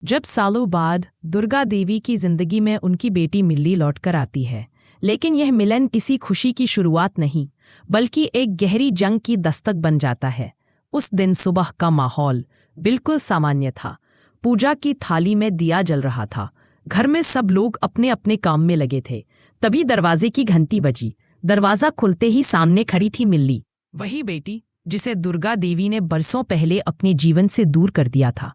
जब सालों बाद दुर्गा देवी की जिंदगी में उनकी बेटी मिल्ली लौटकर आती है, लेकिन यह मिलन किसी खुशी की शुरुआत नहीं बल्कि एक गहरी जंग की दस्तक बन जाता है। उस दिन सुबह का माहौल बिल्कुल सामान्य था। पूजा की थाली में दिया जल रहा था। घर में सब लोग अपने अपने काम में लगे थे। तभी दरवाजे की घंटी बजी। दरवाजा खुलते ही सामने खड़ी थी मिल्ली, वही बेटी जिसे दुर्गा देवी ने बरसों पहले अपने जीवन से दूर कर दिया था।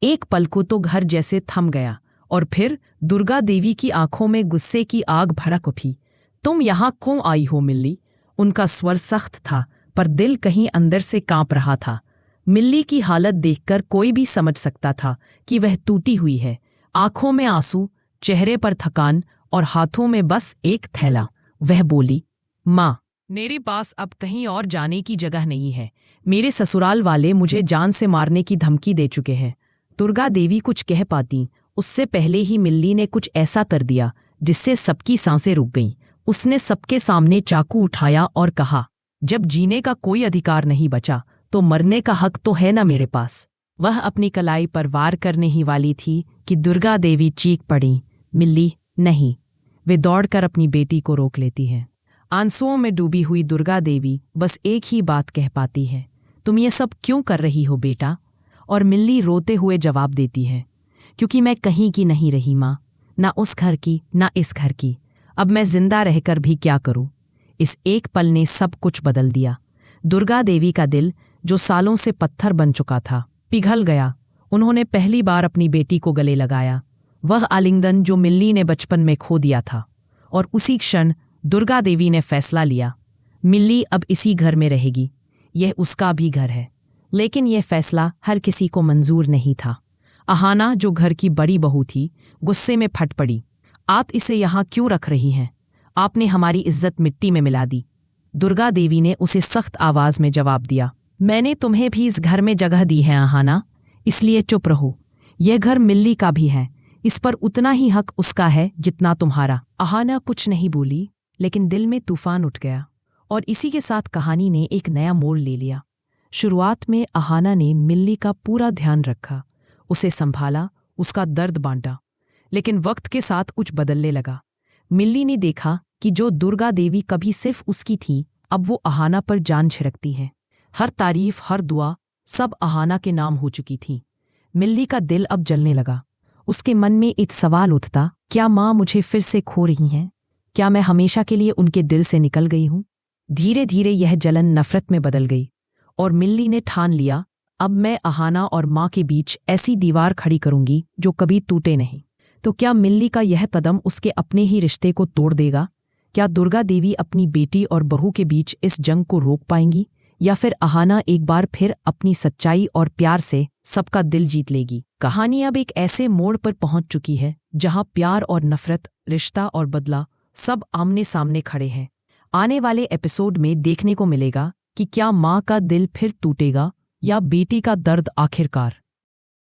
एक पल को तो घर जैसे थम गया और फिर दुर्गा देवी की आंखों में गुस्से की आग भड़क उठी। तुम यहाँ क्यों आई हो मिल्ली? उनका स्वर सख्त था पर दिल कहीं अंदर से कांप रहा था। मिल्ली की हालत देखकर कोई भी समझ सकता था कि वह टूटी हुई है। आंखों में आंसू, चेहरे पर थकान और हाथों में बस एक थैला। वह बोली, माँ, मेरे पास अब कहीं और जाने की जगह नहीं है। मेरे ससुराल वाले मुझे जान से मारने की धमकी दे चुके हैं। दुर्गा देवी कुछ कह पाती उससे पहले ही मिल्ली ने कुछ ऐसा कर दिया जिससे सबकी सांसें रुक गईं। उसने सबके सामने चाकू उठाया और कहा, जब जीने का कोई अधिकार नहीं बचा तो मरने का हक तो है ना मेरे पास। वह अपनी कलाई पर वार करने ही वाली थी कि दुर्गा देवी चीख पड़ी, मिल्ली नहीं। वे दौड़कर अपनी बेटी को रोक लेती हैं। आंसुओं में डूबी हुई दुर्गा देवी बस एक ही बात कह पाती है, तुम ये सब क्यों कर रही हो बेटा? और मिल्ली रोते हुए जवाब देती है, क्योंकि मैं कहीं की नहीं रही माँ, ना उस घर की ना इस घर की। अब मैं जिंदा रहकर भी क्या करूं? इस एक पल ने सब कुछ बदल दिया। दुर्गा देवी का दिल, जो सालों से पत्थर बन चुका था, पिघल गया। उन्होंने पहली बार अपनी बेटी को गले लगाया, वह आलिंगन जो मिल्ली ने बचपन में खो दिया था। और उसी क्षण दुर्गा देवी ने फैसला लिया, मिल्ली अब इसी घर में रहेगी। यह उसका भी घर है। लेकिन यह फैसला हर किसी को मंजूर नहीं था। अहाना, जो घर की बड़ी बहू थी, गुस्से में फट पड़ी, आप इसे यहाँ क्यों रख रही हैं? आपने हमारी इज्जत मिट्टी में मिला दी। दुर्गा देवी ने उसे सख्त आवाज में जवाब दिया, मैंने तुम्हें भी इस घर में जगह दी है अहाना, इसलिए चुप रहो। यह घर मिल्ली का भी है, इस पर उतना ही हक उसका है जितना तुम्हारा। अहाना कुछ नहीं बोली, लेकिन दिल में तूफान उठ गया। और इसी के साथ कहानी ने एक नया मोड़ ले लिया। शुरुआत में अहाना ने मिल्ली का पूरा ध्यान रखा, उसे संभाला, उसका दर्द बांटा। लेकिन वक्त के साथ कुछ बदलने लगा। मिल्ली ने देखा कि जो दुर्गा देवी कभी सिर्फ उसकी थी, अब वो अहाना पर जान छिड़कती है। हर तारीफ, हर दुआ, सब अहाना के नाम हो चुकी थी। मिल्ली का दिल अब जलने लगा। उसके मन में एक सवाल उठता, क्या माँ मुझे फिर से खो रही हैं? क्या मैं हमेशा के लिए उनके दिल से निकल गई हूँ? धीरे धीरे यह जलन नफरत में बदल गई और मिल्ली ने ठान लिया, अब मैं अहाना और माँ के बीच ऐसी दीवार खड़ी करूंगी जो कभी टूटे नहीं। तो क्या मिल्ली का यह कदम उसके अपने ही रिश्ते को तोड़ देगा? क्या दुर्गा देवी अपनी बेटी और बहू के बीच इस जंग को रोक पाएंगी, या फिर अहाना एक बार फिर अपनी सच्चाई और प्यार से सबका दिल जीत लेगी? कहानी अब एक ऐसे मोड़ पर पहुंच चुकी है जहां प्यार और नफरत, रिश्ता और बदला सब आमने सामने खड़े हैं। आने वाले एपिसोड में देखने को मिलेगा कि क्या माँ का दिल फिर टूटेगा या बेटी का दर्द आखिरकार